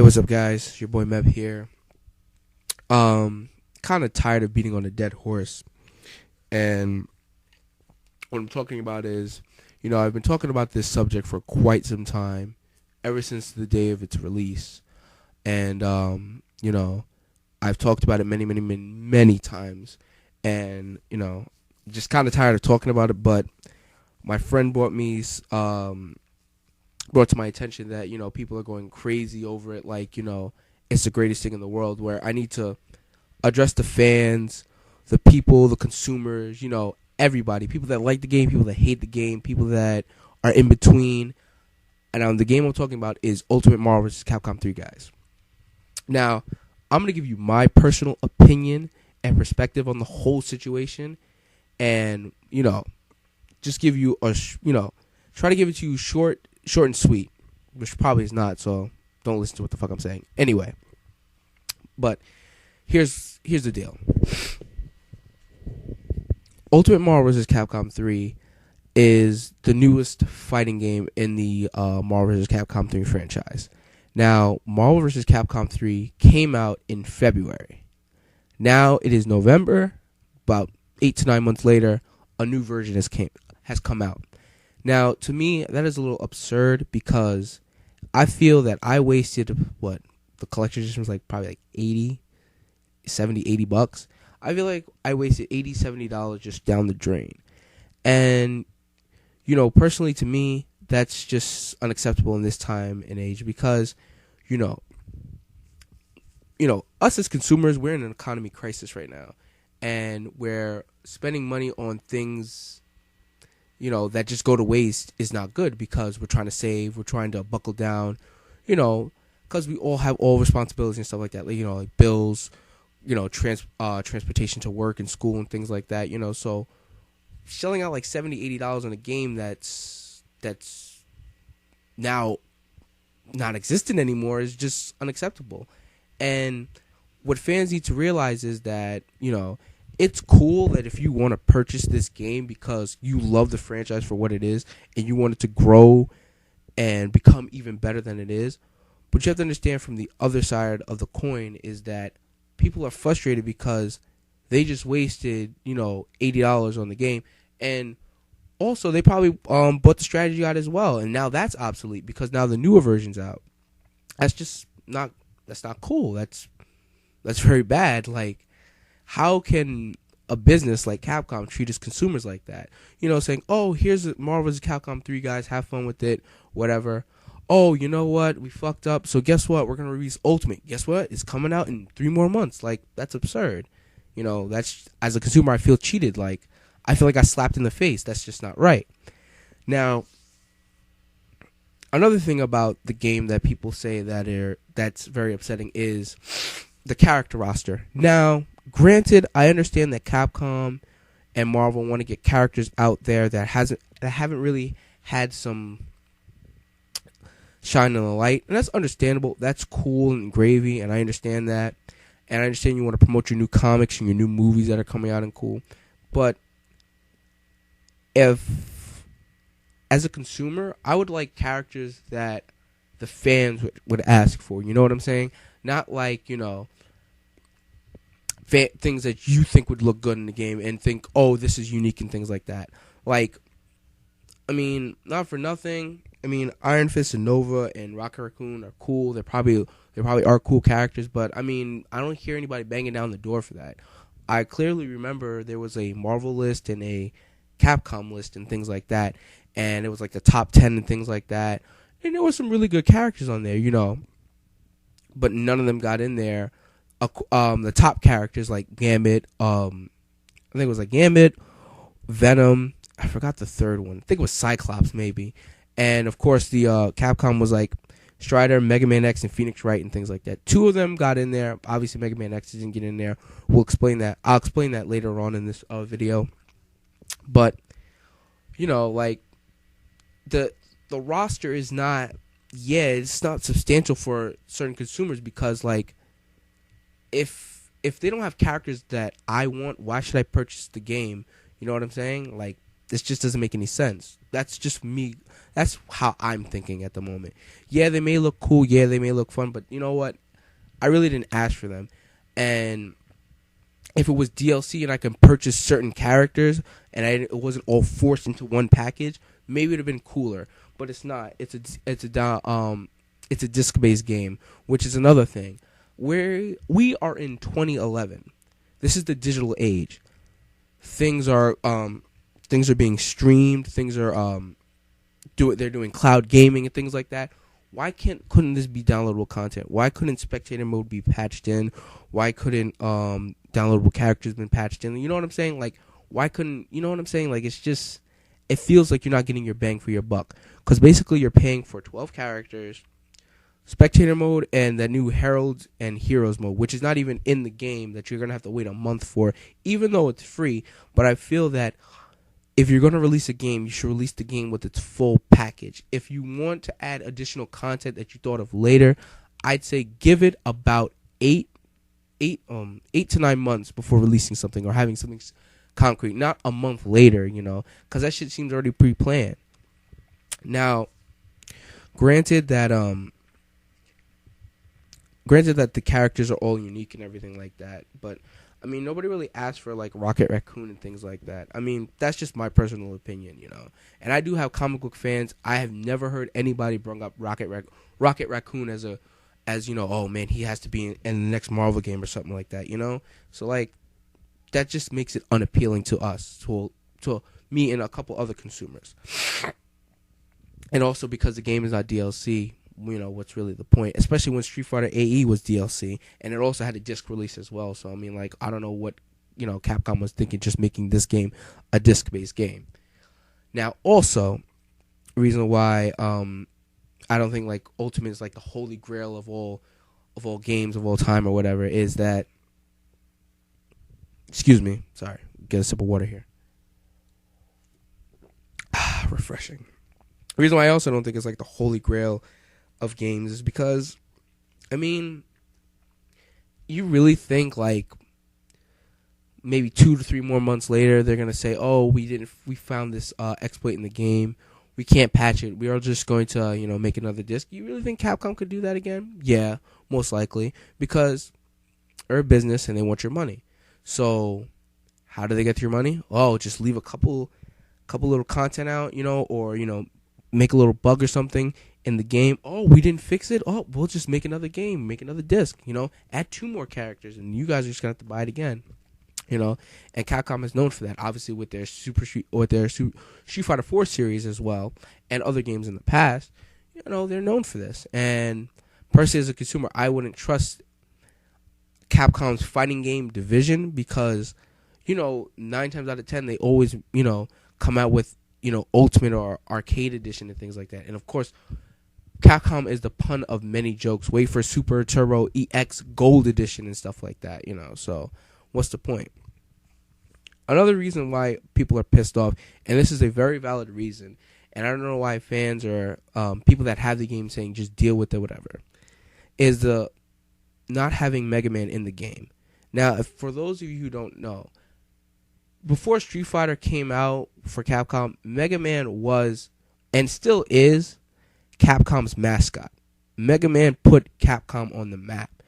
Hey, what's up, guys? It's your boy Meb here. Kind of tired of beating on a dead horse, and what I'm talking about is, I've been talking about this subject for quite some time, ever since the day of its release, and I've talked about it many, many, many, many times, and just kind of tired of talking about it. But my friend brought to my attention that people are going crazy over it, like it's the greatest thing in the world. Where I need to address the fans, the people, the consumers, everybody, people that like the game, people that hate the game, people that are in between. And the game I'm talking about is Ultimate Marvel vs. Capcom 3, guys. Now, I'm gonna give you my personal opinion and perspective on the whole situation, and just give you try to give it to you short and sweet, which probably is not, so don't listen to what the fuck I'm saying. Anyway, but here's the deal. Ultimate Marvel vs. Capcom 3 is the newest fighting game in the Marvel vs. Capcom 3 franchise. Now, Marvel vs. Capcom 3 came out in February. Now it is November. About 8 to 9 months later, a new version has come out. Now, to me, that is a little absurd because I feel that I wasted, the collector's edition was probably like $80 I feel like I wasted $80, $70 just down the drain. And, personally to me, that's just unacceptable in this time and age because, us as consumers, we're in an economy crisis right now. And we're spending money on things that just go to waste is not good because we're trying to save, we're trying to buckle down, because we all have all responsibilities and stuff like that, like bills, transportation to work and school and things like that, so shelling out like $70, $80 on a game that's now non-existent anymore is just unacceptable. And what fans need to realize is that, it's cool that if you want to purchase this game because you love the franchise for what it is and you want it to grow and become even better than it is. But you have to understand from the other side of the coin is that people are frustrated because they just wasted, $80 on the game. And also they probably bought the strategy out as well. And now that's obsolete because now the newer version's out. That's not cool. That's very bad. Like, how can a business like Capcom treat its consumers like that? Saying, oh, here's Marvel vs. Capcom 3, guys, have fun with it, whatever. Oh, you know what? We fucked up. So guess what? We're going to release Ultimate. Guess what? It's coming out in 3 more months. Like, that's absurd. That's, as a consumer, I feel cheated. Like, I feel like I slapped in the face. That's just not right. Now, another thing about the game that people say that's very upsetting is the character roster. Now, granted, I understand that Capcom and Marvel want to get characters out there that haven't really had some shine in the light, and that's understandable. That's cool and gravy, and I understand that. And I understand you want to promote your new comics and your new movies that are coming out and cool. But if, as a consumer, I would like characters that the fans would ask for. You know what I'm saying? Not like, things that you think would look good in the game and think, oh, this is unique and things like that. Like, I mean, not for nothing. I mean, Iron Fist and Nova and Rocket Raccoon are cool. They probably are cool characters, but I mean, I don't hear anybody banging down the door for that. I clearly remember there was a Marvel list and a Capcom list and things like that, and it was like the top 10 and things like that. And there were some really good characters on there, but none of them got in there. The top characters like Gambit, I think it was like Gambit, Venom, I forgot the third one. I think it was Cyclops maybe. And of course the Capcom was like Strider, Mega Man X, and Phoenix Wright and things like that. 2 of them got in there. Obviously Mega Man X didn't get in there. I'll explain that later on in this video. But like the roster is not, it's not substantial for certain consumers because like if they don't have characters that I want, why should I purchase the game? You know what I'm saying? Like, This just doesn't make any sense. That's just me. That's how I'm thinking at the moment. Yeah, they may look cool. Yeah, they may look fun. But you know what? I really didn't ask for them. And if it was DLC and I can purchase certain characters and it wasn't all forced into one package, maybe it would have been cooler. But it's not. It's a disc-based game, which is another thing. We are in 2011. This is the digital age. Things are being streamed. They're doing cloud gaming and things like that. Why couldn't this be downloadable content? Why couldn't spectator mode be patched in? Why couldn't downloadable characters been patched in? You know what I'm saying? Like, why couldn't, you know what I'm saying? Like, it feels like you're not getting your bang for your buck. Because basically you're paying for 12 characters, spectator mode, and the new Heralds and Heroes mode, which is not even in the game, that you're going to have to wait a month for, even though it's free. But I feel that if you're going to release a game, you should release the game with its full package. If you want to add additional content that you thought of later, I'd say give it about 8 to 9 months before releasing something or having something concrete, not a month later, because that shit seems already pre-planned. Now, granted that the characters are all unique and everything like that, but I mean, nobody really asked for like Rocket Raccoon and things like that. I mean, that's just my personal opinion, And I do have comic book fans. I have never heard anybody bring up Rocket Raccoon as oh man, he has to be in the next Marvel game or something like that, So like, that just makes it unappealing to us, to me and a couple other consumers. And also because the game is not DLC, what's really the point? Especially when Street Fighter AE was DLC, and it also had a disc release as well. So I mean, like, I don't know what Capcom was thinking, just making this game a disc-based game. Now, also, reason why I don't think like Ultimate is like the holy grail of all games of all time or whatever is that. Excuse me, sorry, get a sip of water here. Refreshing. The reason why I also don't think it's like the holy grail of games is because, I mean, you really think like maybe 2 to 3 more months later they're gonna say, oh, we found this exploit in the game, we can't patch it, we are just going to make another disc? You really think Capcom could do that again? Yeah, most likely, because they're a business and they want your money. So how do they get your money? Oh, just leave a couple little content out, or make a little bug or something in the game. Oh, we didn't fix it. Oh, we'll just make another game, make another disc, add 2 more characters, and you guys are just gonna have to buy it again, And Capcom is known for that, obviously, with their Street Fighter 4 series as well, and other games in the past. They're known for this. And personally, as a consumer, I wouldn't trust Capcom's fighting game division because, 9 times out of 10 they always, come out with, Ultimate or Arcade Edition and things like that. And of course, Capcom is the pun of many jokes. Wait for Super Turbo EX Gold Edition and stuff like that, So what's the point? Another reason why people are pissed off, and this is a very valid reason, and I don't know why fans or people that have the game saying just deal with it, whatever, is the not having Mega Man in the game. Now, for those of you who don't know, before Street Fighter came out for Capcom, Mega Man was, and still is, Capcom's mascot. Mega Man put Capcom on the map.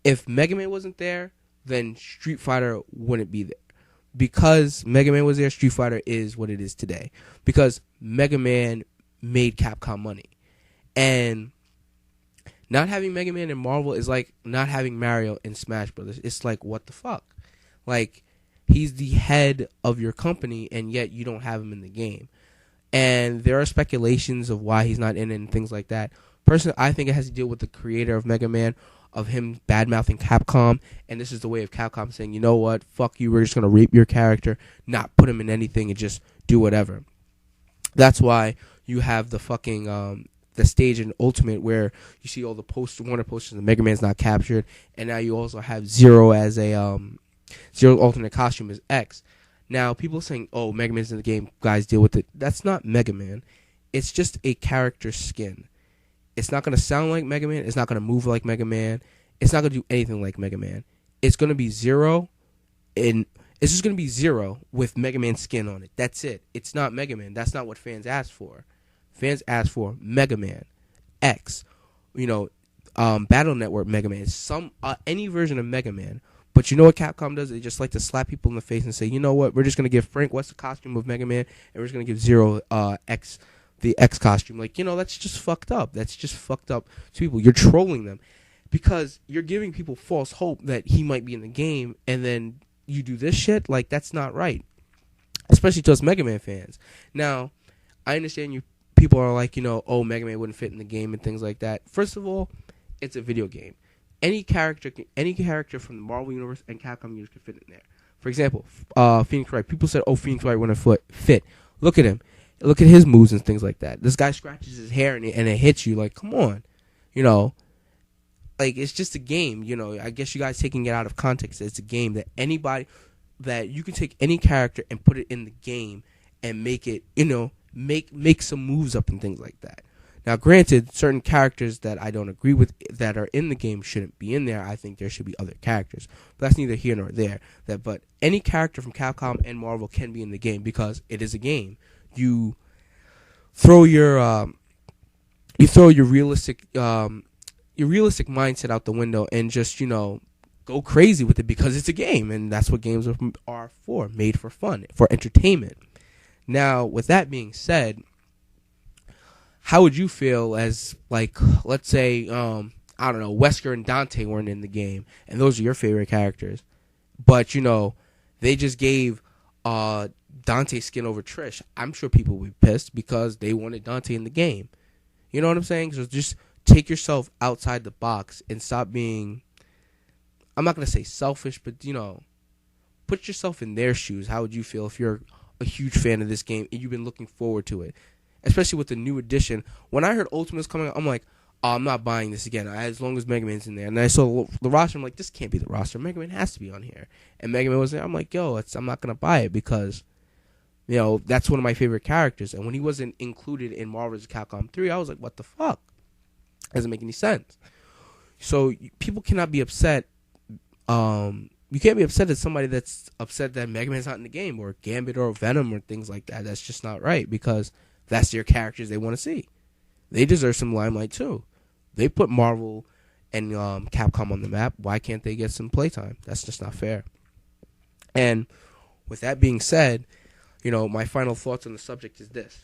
If Mega Man wasn't there, then Street Fighter wouldn't be there. Because Mega Man was there, Street Fighter is what it is today. Because Mega Man made Capcom money. And not having Mega Man in Marvel is like not having Mario in Smash Brothers. It's like, what the fuck? Like, he's the head of your company, and yet you don't have him in the game. And there are speculations of why he's not in it and things like that. Personally, I think it has to deal with the creator of Mega Man, of him bad-mouthing Capcom, and this is the way of Capcom saying, you know what, fuck you, we're just going to rape your character, not put him in anything, and just do whatever. That's why you have the fucking the stage in Ultimate where you see all the Warner posters and Mega Man's not captured, and now you also have Zero as a Zero's alternate costume is X. Now, people saying, oh, Mega Man's in the game, guys, deal with it. That's not Mega Man. It's just a character skin. It's not going to sound like Mega Man. It's not going to move like Mega Man. It's not going to do anything like Mega Man. It's going to be Zero, and It's just going to be 0 with Mega Man skin on it. That's it. It's not Mega Man. That's not what fans asked for. Fans asked for Mega Man X, Battle Network Mega Man, any version of Mega Man. But you know what Capcom does? They just like to slap people in the face and say, you know what? We're just going to give Frank West the costume of Mega Man, and we're just going to give Zero X the X costume. Like, that's just fucked up. That's just fucked up to people. You're trolling them because you're giving people false hope that he might be in the game, and then you do this shit. Like, that's not right, especially to us Mega Man fans. Now, I understand people are like, oh, Mega Man wouldn't fit in the game and things like that. First of all, it's a video game. Any character from the Marvel Universe and Capcom Universe can fit in there. For example, Phoenix Wright. People said, oh, Phoenix Wright wouldn't fit. Look at him. Look at his moves and things like that. This guy scratches his hair and it hits you. Like, come on. Like, it's just a game. I guess you guys taking it out of context. It's a game that you can take any character and put it in the game and make it, make some moves up and things like that. Now, granted, certain characters that I don't agree with that are in the game shouldn't be in there. I think there should be other characters. But that's neither here nor there. But any character from Capcom and Marvel can be in the game because it is a game. You throw your realistic mindset out the window and just, go crazy with it because it's a game. And that's what games are for, made for fun, for entertainment. Now, with that being said, how would you feel as, like, let's say, I don't know, Wesker and Dante weren't in the game, and those are your favorite characters, but, they just gave Dante's skin over Trish? I'm sure people would be pissed because they wanted Dante in the game. You know what I'm saying? So just take yourself outside the box and stop being, I'm not going to say selfish, but, put yourself in their shoes. How would you feel if you're a huge fan of this game and you've been looking forward to it? Especially with the new edition. When I heard Ultimate's coming out, I'm like, oh, I'm not buying this again as long as Mega Man's in there. And I saw the roster, I'm like, this can't be the roster. Mega Man has to be on here. And Mega Man was there. I'm like, I'm not going to buy it because, that's one of my favorite characters. And when he wasn't included in Marvel vs. Capcom 3, I was like, what the fuck? Doesn't make any sense. So people cannot be upset. You can't be upset at somebody that's upset that Mega Man's not in the game, or Gambit or Venom or things like that. That's just not right because that's their characters they want to see. They deserve some limelight too. They put Marvel and Capcom on the map. Why can't they get some playtime? That's just not fair. And with that being said, my final thoughts on the subject is this.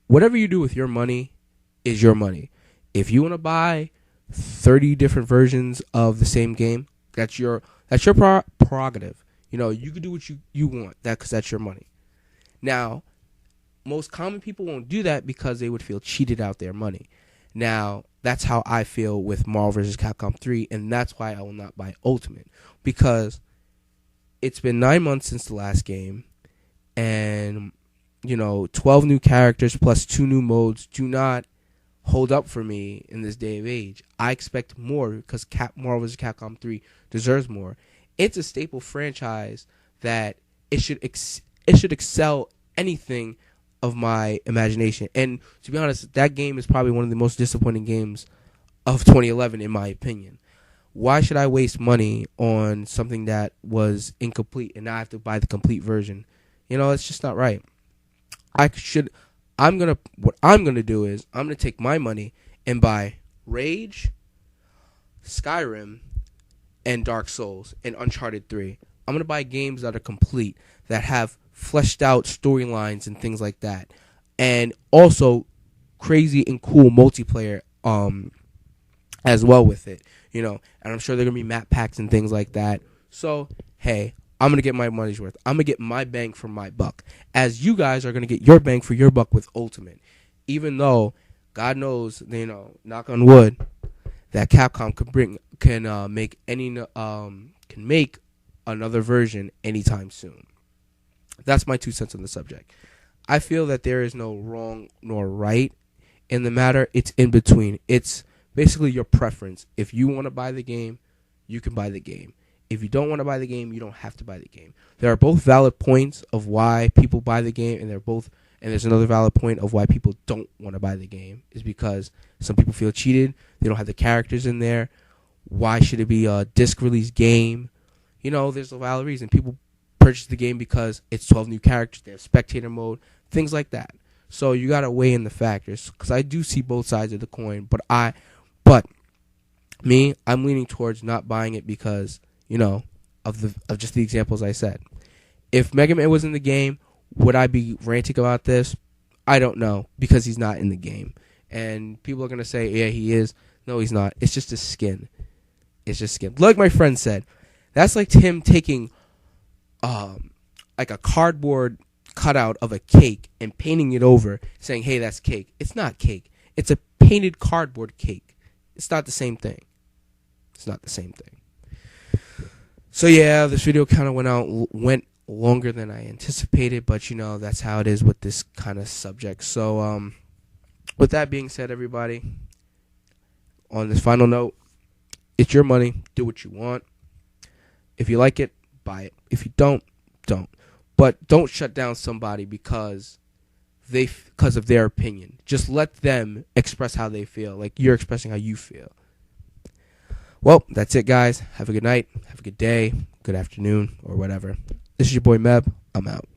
Whatever you do with your money is your money. If you want to buy 30 different versions of the same game, that's your prerogative. You can do what you want because that's your money. Now, most common people won't do that because they would feel cheated out their money. Now, that's how I feel with Marvel vs. Capcom 3, and that's why I will not buy Ultimate. Because it's been 9 months since the last game, and, 12 new characters plus 2 new modes do not hold up for me in this day of age. I expect more because Marvel vs. Capcom 3 deserves more. It's a staple franchise that it should excel anything of my imagination. And to be honest, that game is probably one of the most disappointing games of 2011 in my opinion. Why should I waste money on something that was incomplete and now I have to buy the complete version? It's just not right. What I'm gonna do is I'm gonna take my money and buy Rage, Skyrim, and Dark Souls, and Uncharted 3. I'm gonna buy games that are complete, that have fleshed out storylines and things like that, and also crazy and cool multiplayer as well with it, and I'm sure there are gonna be map packs and things like that. So hey, I'm gonna get my money's worth. I'm gonna get my bang for my buck, as you guys are gonna get your bang for your buck with Ultimate. Even though God knows, knock on wood, that Capcom can make another version anytime soon. That's my 2 cents on the subject. I feel that there is no wrong nor right in the matter. It's in between. It's basically your preference. If you want to buy the game, you can buy the game. If you don't want to buy the game, you don't have to buy the game. There are both valid points of why people buy the game, and there's another valid point of why people don't want to buy the game. Is because some people feel cheated. They don't have the characters in there. Why should it be a disc release game? there's a valid reason. People purchase the game because it's 12 new characters. They have spectator mode, things like that. So you gotta weigh in the factors, because I do see both sides of the coin. But I'm leaning towards not buying it because of just the examples I said. If Mega Man was in the game, would I be ranting about this? I don't know, because he's not in the game. And people are going to say, yeah, he is. No, he's not. It's just a skin. It's just skin. Like my friend said, that's like him taking like a cardboard cutout of a cake and painting it over, saying, hey, that's cake. It's not cake. It's a painted cardboard cake. It's not the same thing. It's not the same thing. So yeah, this video kind of went longer than I anticipated, but that's how it is with this kind of subject. So with that being said, everybody, on this final note, it's your money. Do what you want. If you like it, buy it. If you don't. But don't shut down somebody because of their opinion. Just let them express how they feel, like you're expressing how you feel. Well, that's it, guys. Have a good night. Have a good day. Good afternoon, or whatever. This is your boy Meb. I'm out.